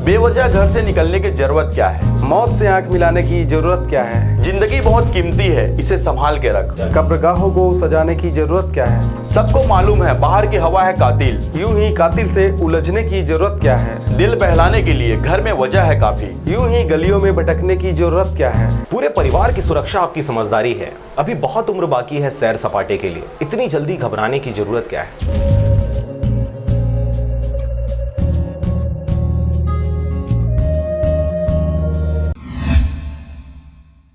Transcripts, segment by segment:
बेवजह घर से निकलने की जरूरत क्या है? मौत से आंख मिलाने की जरूरत क्या है? जिंदगी बहुत कीमती है, इसे संभाल के रख। कब्रगाहों को सजाने की जरूरत क्या है? सबको मालूम है बाहर की हवा है कातिल। यूं ही कातिल से उलझने की जरूरत क्या है? दिल बहलाने के लिए घर में वजह है काफी। यूं ही गलियों में भटकने की जरूरत क्या है? पूरे परिवार की सुरक्षा आपकी समझदारी है। अभी बहुत उम्र बाकी है सैर सपाटे के लिए, इतनी जल्दी घबराने की जरूरत क्या है?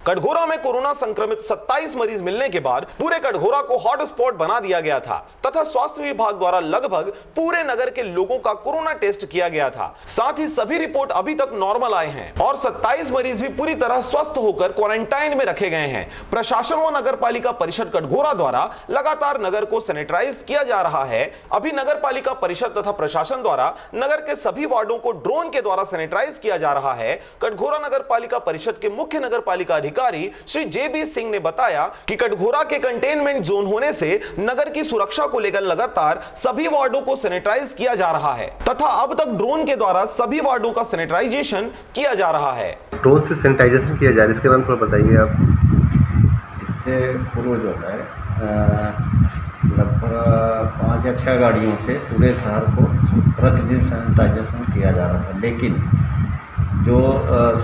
कटघोरा में कोरोना संक्रमित 27 मरीज मिलने के बाद पूरे कटघोरा को हॉटस्पॉट बना दिया गया था तथा स्वास्थ्य विभाग द्वारा लगभग पूरे नगर के लोगों का कोरोना टेस्ट किया गया था। साथ ही सभी रिपोर्ट अभी तक नॉर्मल आए हैं और 27 मरीज भी पूरी तरह स्वस्थ होकर क्वारंटाइन में रखे गए हैं। प्रशासन व नगर पालिका परिषद कटघोरा द्वारा लगातार नगर को सैनिटाइज किया जा रहा है। अभी नगर पालिका परिषद तथा प्रशासन द्वारा नगर के सभी वार्डों को ड्रोन के द्वारा सैनिटाइज किया जा रहा है। कटघोरा नगर पालिका परिषद के मुख्य नगर पालिका अधिकारी श्री जेबी सिंह ने बताया कि कटघोरा के कंटेनमेंट जोन होने से नगर की सुरक्षा को लेकर लगातार सभी वार्डों को सैनिटाइज किया जा रहा है तथा अब तक ड्रोन के द्वारा सभी वार्डों का सैनिटाइजेशन किया जा रहा है। ड्रोन से सैनिटाइजेशन किया जा रहा है, इसके बारे में थोड़ा बताइए आप। इससे पूर्व जो है लगभग 5 या 6 गाड़ियों से पूरे शहर को प्रतिदिन सैनिटाइजेशन किया जा रहा था, लेकिन जो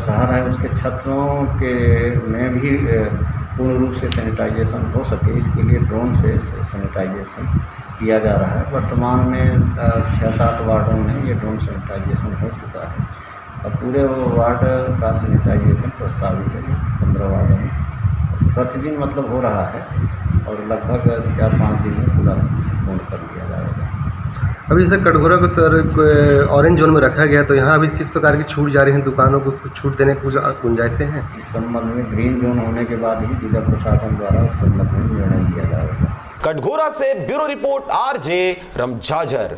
शहर है उसके छतों के में भी पूर्ण रूप से सैनिटाइजेशन हो सके, इसके लिए ड्रोन से सैनिटाइजेशन किया जा रहा है। वर्तमान में 6-7 वार्डों में ये ड्रोन सैनिटाइजेशन हो चुका है और पूरे वार्ड का सैनिटाइजेशन प्रस्तावित है 15 वार्डों में प्रतिदिन मतलब हो रहा है और लगभग 4-5 दिन में पूरा पूर्ण कर लिया जाएगा। अभी जैसे कटघोरा को सर ऑरेंज जोन में रखा गया, तो यहाँ अभी किस प्रकार की छूट जा रही है? दुकानों को कुछ छूट देने की कुछ गुंजाइशें हैं? इस संबंध में ग्रीन जोन होने के बाद ही जिला प्रशासन द्वारा उस संबंध में निर्णय लिया जाएगा। कटघोरा से ब्यूरो रिपोर्ट RJ रमझाझर।